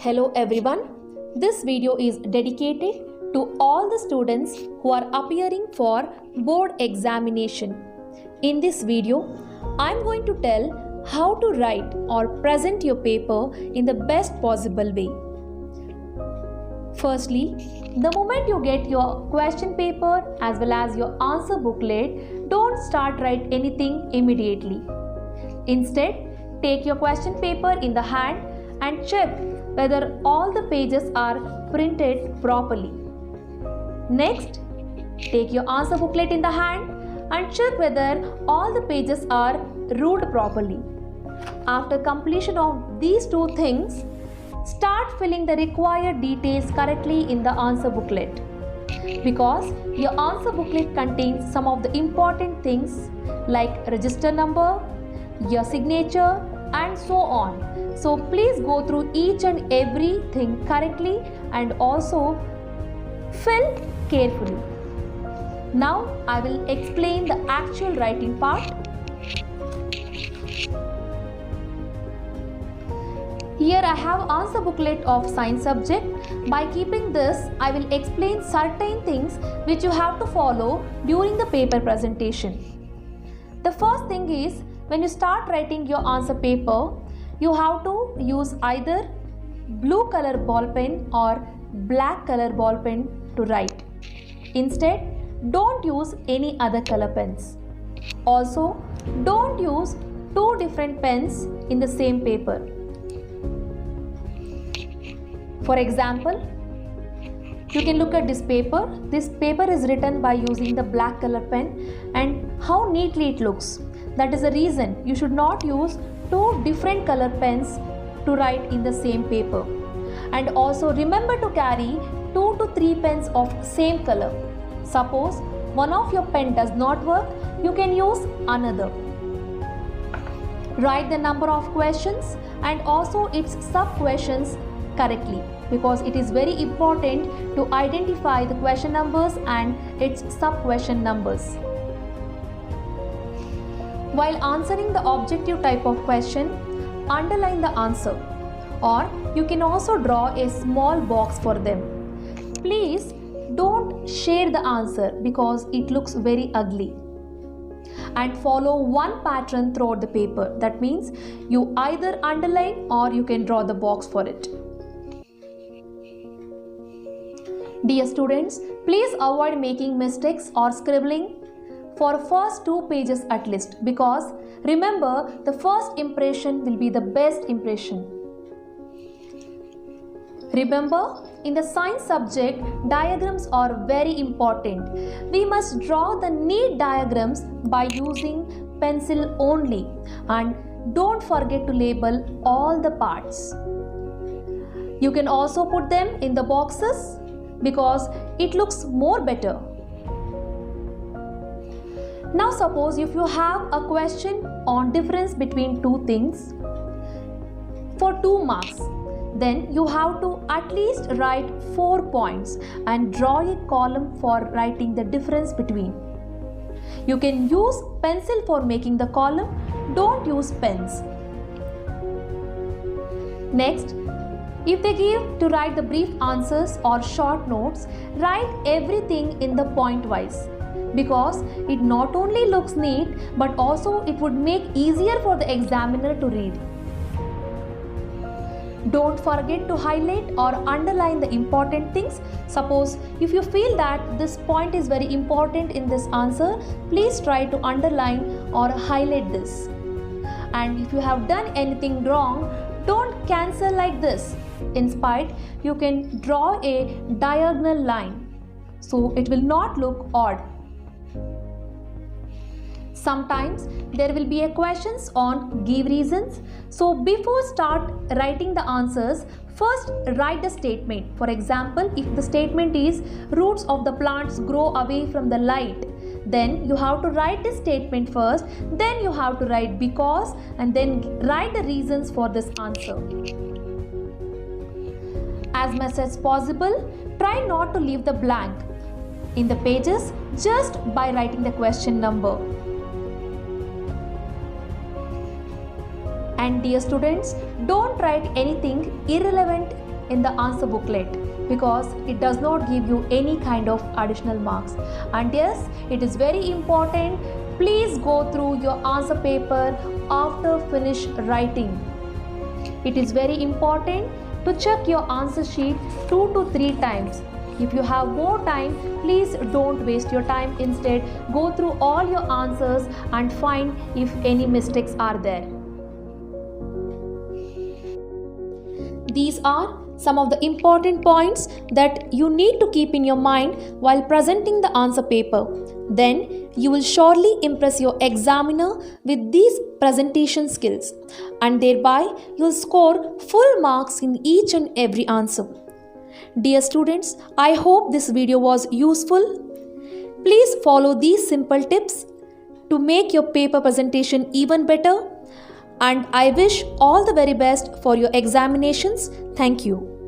Hello everyone, this video is dedicated to all the students who are appearing for board examination. In this video, I am going to tell how to write or present your paper in the best possible way. Firstly, the moment you get your question paper as well as your answer booklet, don't start write anything immediately. Instead, take your question paper in the hand and check whether all the pages are printed properly. Next, take your answer booklet in the hand and check whether all the pages are ruled properly. After completion of these two things, start filling the required details correctly in the answer booklet. Because your answer booklet contains some of the important things like register number, your signature, and so on. So please go through each and everything correctly and also fill carefully. Now I will explain the actual writing part. Here I have answer booklet of science subject. By keeping this, I will explain certain things which you have to follow during the paper presentation. The first thing is, when you start writing your answer paper, you have to use either blue color ball pen or black color ball pen to write. Instead, don't use any other color pens. Also, don't use two different pens in the same paper. For example, you can look at this paper. This paper is written by using the black color pen, and how neatly it looks. That is the reason you should not use two different color pens to write in the same paper. And also remember to carry 2 to 3 pens of same color. Suppose one of your pen does not work, you can use another. Write the number of questions and also its sub-questions correctly, because it is very important to identify the question numbers and its sub-question numbers. While answering the objective type of question, underline the answer, or you can also draw a small box for them. Please don't share the answer because it looks very ugly. And follow one pattern throughout the paper. That means you either underline or you can draw the box for it. Dear students, please avoid making mistakes or scribbling for first 2 pages at least, because remember, the first impression will be the best impression. Remember, in the science subject, diagrams are very important. We must draw the neat diagrams by using pencil only, and don't forget to label all the parts. You can also put them in the boxes because it looks more better. Now suppose if you have a question on difference between two things for 2 marks, then you have to at least write 4 points and draw a column for writing the difference between. You can use pencil for making the column, don't use pens. Next, if they give to write the brief answers or short notes, write everything in the point wise, because it not only looks neat but also it would make easier for the examiner to read. Don't forget to highlight or underline the important things. Suppose if you feel that this point is very important in this answer, please try to underline or highlight this. And if you have done anything wrong, don't cancel like this. Instead, you can draw a diagonal line so it will not look odd. Sometimes there will be a questions on give reasons. So before start writing the answers, first write the statement. For example, if the statement is roots of the plants grow away from the light, then you have to write the statement first, then you have to write because, and then write the reasons for this answer. As much as possible, try not to leave the blank in the pages just by writing the question number. And dear students, don't write anything irrelevant in the answer booklet because it does not give you any kind of additional marks. And yes, it is very important, please go through your answer paper after finish writing. It is very important to check your answer sheet 2 to 3 times. If you have more time, please don't waste your time. Instead, go through all your answers and find if any mistakes are there. These are some of the important points that you need to keep in your mind while presenting the answer paper. Then you will surely impress your examiner with these presentation skills, and thereby you'll score full marks in each and every answer. Dear students, I hope this video was useful. Please follow these simple tips to make your paper presentation even better. And I wish all the very best for your examinations. Thank you.